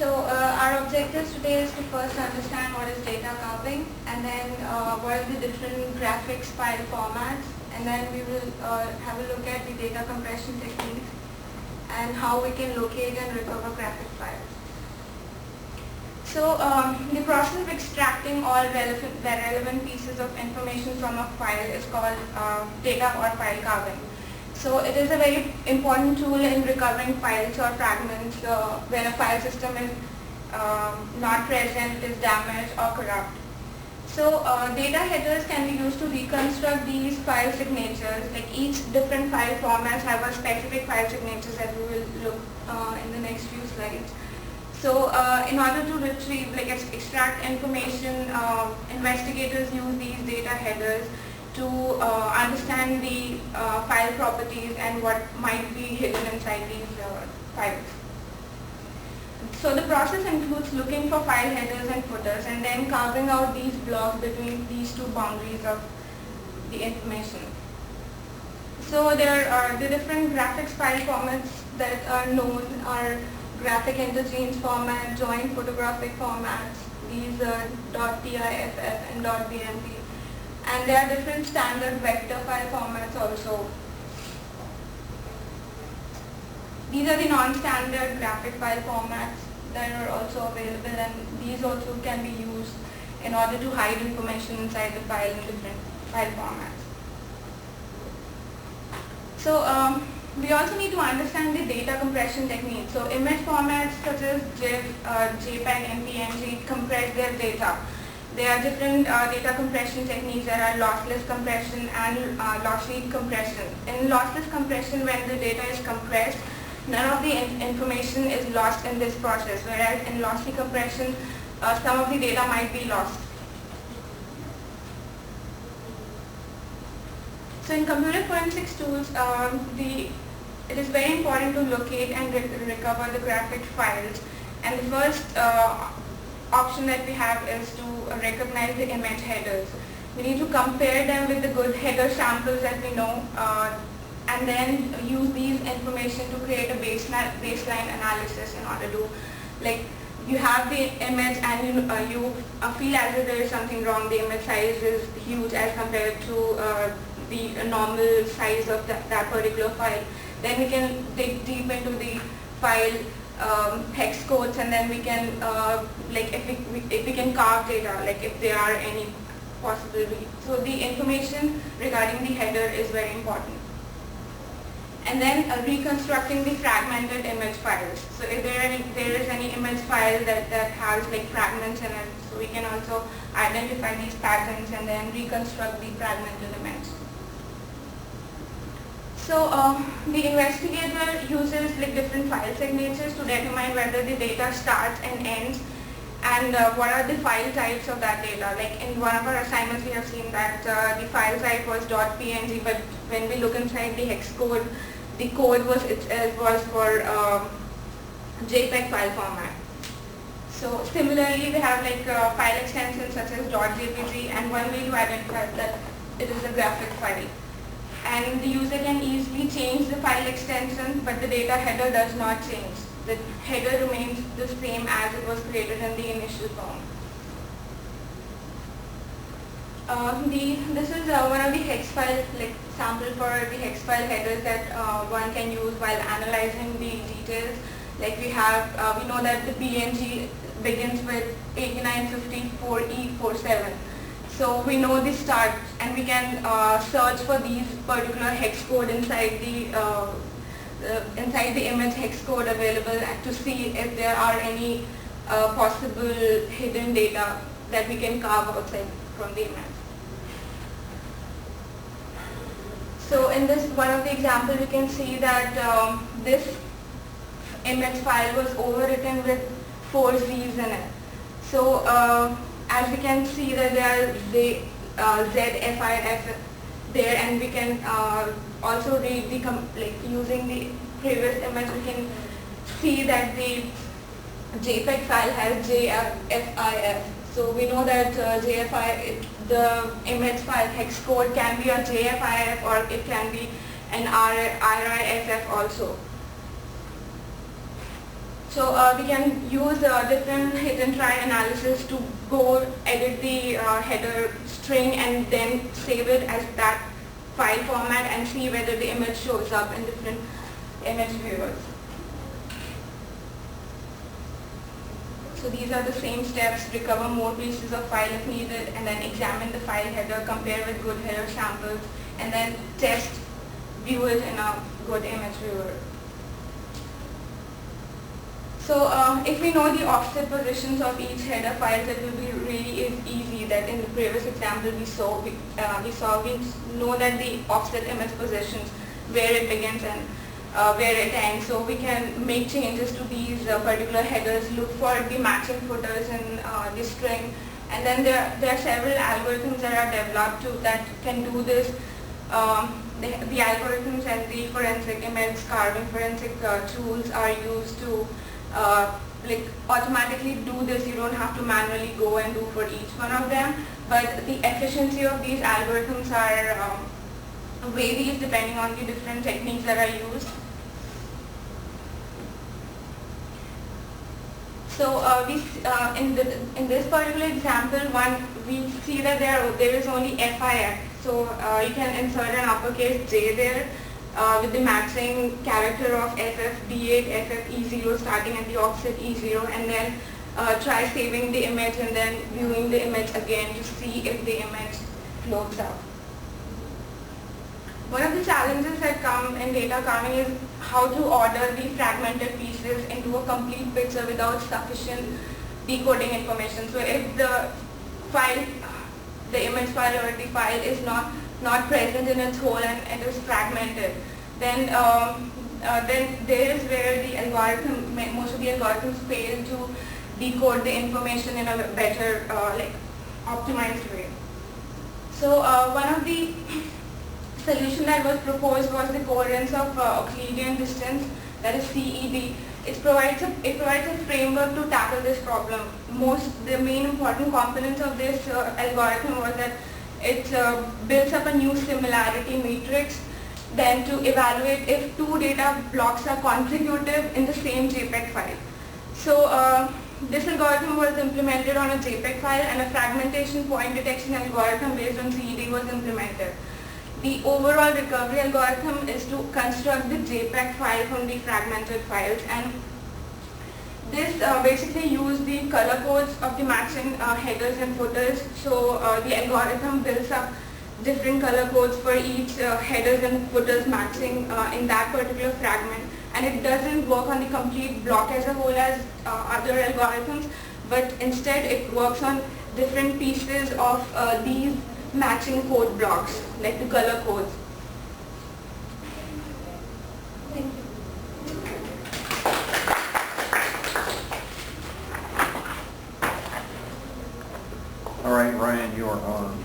Our objectives today is to first understand what is data carving, and then what are the different graphics file formats, and then we will have a look at the data compression techniques and how we can locate and recover graphic files. The process of extracting all relevant pieces of information from a file is called data or file carving. So it is a very important tool in recovering files or fragments when a file system is not present, is damaged or corrupt. Data headers can be used to reconstruct these file signatures. Like each different file formats have a specific file signatures that we will look in the next few slides. In order to retrieve, extract information, investigators use these data headers to understand the file properties and what might be hidden inside these files. So the process includes looking for file headers and footers and then carving out these blocks between these two boundaries of the information. So there are the different graphics file formats that are known are graphic interchange format, joint photographic formats, these .tiff and .bmp. And there are different standard vector file formats also. These are the non-standard graphic file formats that are also available, and these also can be used in order to hide information inside the file in different file formats. We also need to understand the data compression technique. So image formats such as GIF, JPEG and PNG compress their data. There are different data compression techniques. There are lossless compression and loss lead compression. In lossless compression, when the data is compressed, none of the information is lost in this process, whereas in lossy compression, some of the data might be lost. So in computer forensics tools, it is very important to locate and recover the graphic files. And the first option that we have is to recognize the image headers. We need to compare them with the good header samples that we know, and then use these information to create a baseline analysis in order to, you have the image and you feel as if there is something wrong. The image size is huge as compared to the normal size of that particular file. Then we can dig deep into the file hex codes, and then we can, if we can carve data, if there are any possibility. So the information regarding the header is very important. And then reconstructing the fragmented image files. So if there is any image file that has fragments in it, so we can also identify these patterns and then reconstruct the fragmented image. So the investigator uses different file signatures to determine whether the data starts and ends, and what are the file types of that data. In one of our assignments we have seen that the file type was .png, but when we look inside the hex code, the code was for JPEG file format. So similarly, we have file extensions such as .jpg, and one way to identify that it is a graphic file. And the user can easily change the file extension, but the data header does not change. The header remains the same as it was created in the initial form. This is one of the hex file sample for the hex file headers that one can use while analyzing the details. We know that the PNG begins with 8954E47. So we know the start, and we can search for these particular hex code inside the image hex code available to see if there are any possible hidden data that we can carve outside from the image. So in this one of the examples, we can see that this image file was overwritten with 4 Z's in it. So as we can see that there are the ZFIF there, and we can also read using the previous image, we can see that the JPEG file has JFIF. So we know that the image file hex code can be a JFIF, or it can be an RIFF also. So we can use different hit and try analysis to go edit the header string and then save it as that file format and see whether the image shows up in different image viewers. So these are the same steps: recover more pieces of file if needed, and then examine the file header, compare with good header samples, and then test, view it in a good image viewer. So if we know the offset positions of each header files, it will be really easy. That in the previous example we know that the offset image positions, where it begins and where it ends. So we can make changes to these particular headers, look for the matching footers in the string, and then there are several algorithms that are developed that can do this. The algorithms and the forensic image carving forensic tools are used to like automatically do this. You don't have to manually go and do for each one of them, but the efficiency of these algorithms are varies depending on the different techniques that are used. So in this particular example, we see that there is only FIX. So you can insert an uppercase J there with the matching character of FFD8, FFE0 starting at the offset E0, and then try saving the image and then viewing the image again to see if the image loads up. One of the challenges that come in data carving is how to order the fragmented pieces into a complete picture without sufficient decoding information. So if the file, the image file or the file is not present in its whole and it is fragmented, then there is where the algorithm, most of the algorithms fail to decode the information in a better like optimized way. So one of the solution that was proposed was the coherence of Euclidean distance, that is CED. It provides a framework to tackle this problem. The main important components of this algorithm was that it builds up a new similarity matrix, then to evaluate if two data blocks are consecutive in the same JPEG file. So this algorithm was implemented on a JPEG file, and a fragmentation point detection algorithm based on CED was implemented. The overall recovery algorithm is to construct the JPEG file from the fragmented files, and this basically uses the color codes of the matching headers and footers. So the algorithm builds up different color codes for each headers and footers matching in that particular fragment, and it doesn't work on the complete block as a whole as other algorithms, but instead it works on different pieces of these matching code blocks, like the color codes. Thank you. All right, Ryan, you are on.